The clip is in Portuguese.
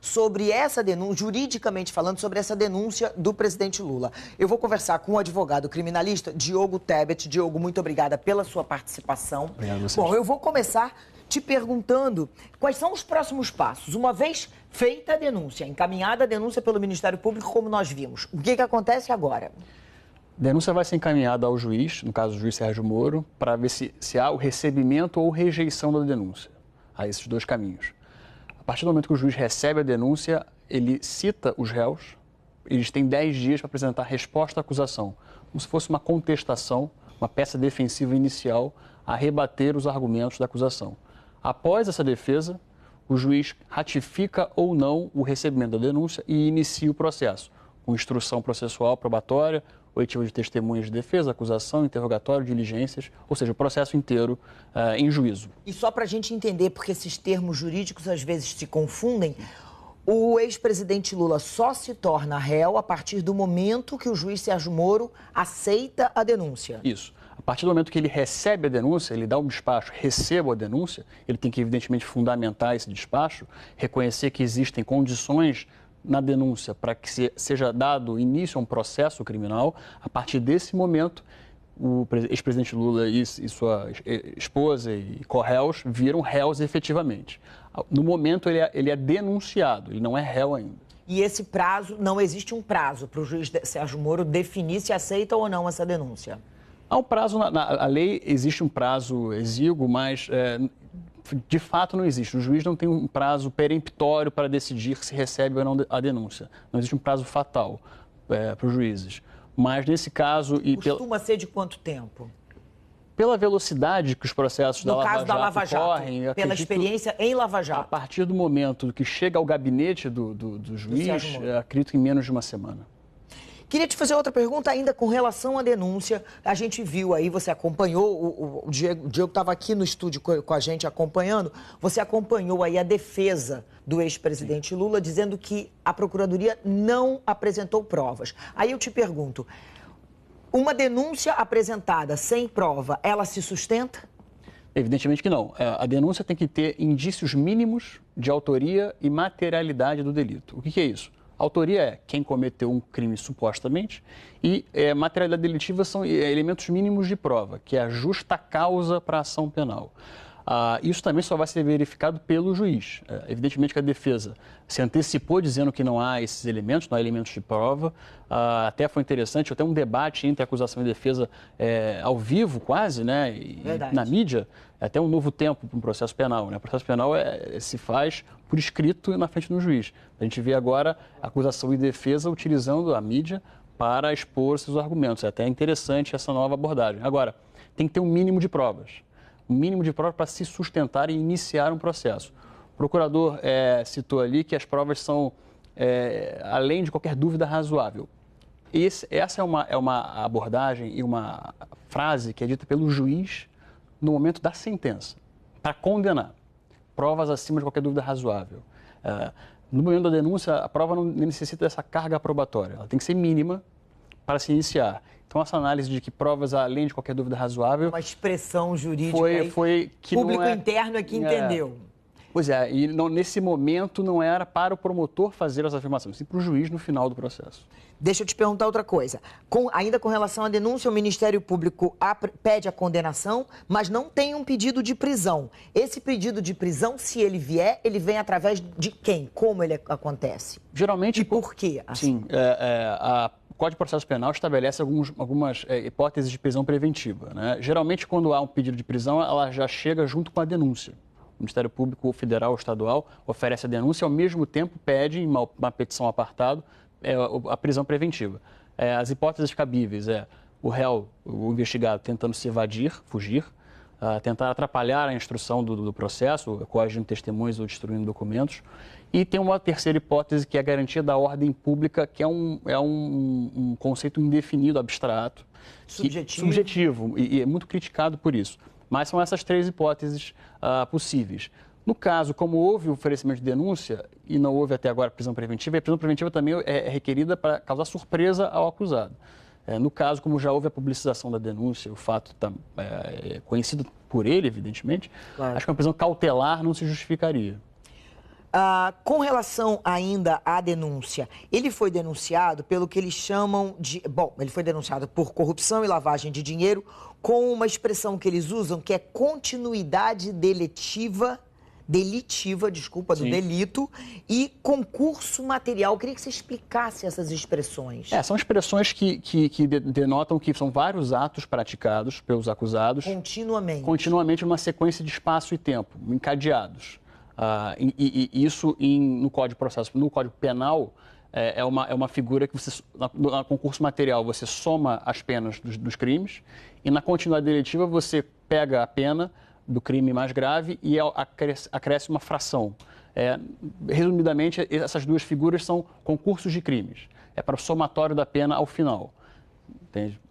sobre essa denúncia, juridicamente falando, sobre essa denúncia do presidente Lula. Eu vou conversar com o advogado criminalista Diogo Tebet. Diogo, muito obrigada pela sua participação. Obrigado a vocês. Bom, eu vou começar te perguntando quais são os próximos passos. Uma vez feita a denúncia, encaminhada a denúncia pelo Ministério Público, como nós vimos, o que acontece agora? A denúncia vai ser encaminhada ao juiz, no caso o juiz Sérgio Moro, para ver se há o recebimento ou rejeição da denúncia. Há esses dois caminhos. A partir do momento que o juiz recebe a denúncia, ele cita os réus, eles têm 10 dias para apresentar resposta à acusação, como se fosse uma contestação, uma peça defensiva inicial a rebater os argumentos da acusação. Após essa defesa, o juiz ratifica ou não o recebimento da denúncia e inicia o processo, com instrução processual probatória, oitiva de testemunhas de defesa, acusação, interrogatório, diligências, ou seja, o processo inteiro em juízo. E só para a gente entender, porque esses termos jurídicos às vezes se confundem, o ex-presidente Lula só se torna réu a partir do momento que o juiz Sérgio Moro aceita a denúncia. Isso. A partir do momento que ele recebe a denúncia, ele dá um despacho, receba a denúncia, ele tem que, evidentemente, fundamentar esse despacho, reconhecer que existem condições na denúncia para que seja dado início a um processo criminal. A partir desse momento, o ex-presidente Lula e sua esposa e co-réus viram réus efetivamente. No momento, ele é denunciado, ele não é réu ainda. E esse prazo, não existe um prazo para o juiz Sérgio Moro definir se aceita ou não essa denúncia? Há um prazo, na lei existe um prazo exíguo, mas de fato não existe. O juiz não tem um prazo peremptório para decidir se recebe ou não a denúncia. Não existe um prazo fatal para os juízes. Mas nesse caso... Costuma ser de quanto tempo? Pela velocidade que os processos da Lava Jato correm... Pela experiência em Lava Jato. A partir do momento que chega ao gabinete do juiz, acredito que em menos de uma semana. Queria te fazer outra pergunta ainda com relação à denúncia. A gente viu aí, você acompanhou, o Diego estava aqui no estúdio com a gente acompanhando, você acompanhou aí a defesa do ex-presidente Lula dizendo que a Procuradoria não apresentou provas. Aí eu te pergunto, uma denúncia apresentada sem prova, ela se sustenta? Evidentemente que não. A denúncia tem que ter indícios mínimos de autoria e materialidade do delito. O que é isso? Autoria é quem cometeu um crime supostamente e materialidade delitiva são elementos mínimos de prova, que é a justa causa para a ação penal. Isso também só vai ser verificado pelo juiz. Evidentemente que a defesa se antecipou dizendo que não há esses elementos, não há elementos de prova. Até foi interessante, até um debate entre acusação e defesa ao vivo quase, né? Na mídia, até um novo tempo para um processo penal. Né? O processo penal se faz por escrito na frente do juiz. A gente vê agora a acusação e defesa utilizando a mídia para expor seus argumentos. É até interessante essa nova abordagem. Agora, tem que ter um mínimo de provas. Um mínimo de provas para se sustentar e iniciar um processo. O procurador citou ali que as provas são além de qualquer dúvida razoável. Essa é uma abordagem e uma frase que é dita pelo juiz no momento da sentença, para condenar. Provas acima de qualquer dúvida razoável. No momento da denúncia, a prova não necessita dessa carga probatória. Ela tem que ser mínima para se iniciar. Então, essa análise de que provas além de qualquer dúvida razoável... Uma expressão jurídica foi que público interno é que entendeu. Pois é, e nesse momento não era para o promotor fazer essa afirmação, sim para o juiz no final do processo. Deixa eu te perguntar outra coisa. Ainda com relação à denúncia, o Ministério Público pede a condenação, mas não tem um pedido de prisão. Esse pedido de prisão, se ele vier, ele vem através de quem? Como ele acontece? Geralmente... E por quê? Assim? Sim, o Código de Processo Penal estabelece algumas hipóteses de prisão preventiva. Né? Geralmente, quando há um pedido de prisão, ela já chega junto com a denúncia. O Ministério Público Federal ou Estadual oferece a denúncia e, ao mesmo tempo, pede, em uma petição apartado, a prisão preventiva. As hipóteses cabíveis o réu, o investigado, tentando se evadir, fugir, tentar atrapalhar a instrução do processo, coagindo testemunhas ou destruindo documentos. E tem uma terceira hipótese, que é a garantia da ordem pública, que é um conceito indefinido, abstrato. Subjetivo, e é muito criticado por isso. Mas são essas três hipóteses possíveis. No caso, como houve o oferecimento de denúncia e não houve até agora prisão preventiva, a prisão preventiva também é requerida para causar surpresa ao acusado. No caso, como já houve a publicização da denúncia, o fato está conhecido por ele, evidentemente, claro. Acho que uma prisão cautelar não se justificaria. Com relação ainda à denúncia, ele foi denunciado pelo que eles chamam de... Bom, ele foi denunciado por corrupção e lavagem de dinheiro com uma expressão que eles usam que é continuidade delitiva, do delito e concurso material. Eu queria que você explicasse essas expressões. São expressões que denotam que são vários atos praticados pelos acusados. Continuamente, numa sequência de espaço e tempo, encadeados. E isso no Código Penal é uma figura que você, no concurso material, você soma as penas dos crimes e na continuidade deletiva você pega a pena do crime mais grave e acresce uma fração. Resumidamente, essas duas figuras são concursos de crimes. É para o somatório da pena ao final. Entende?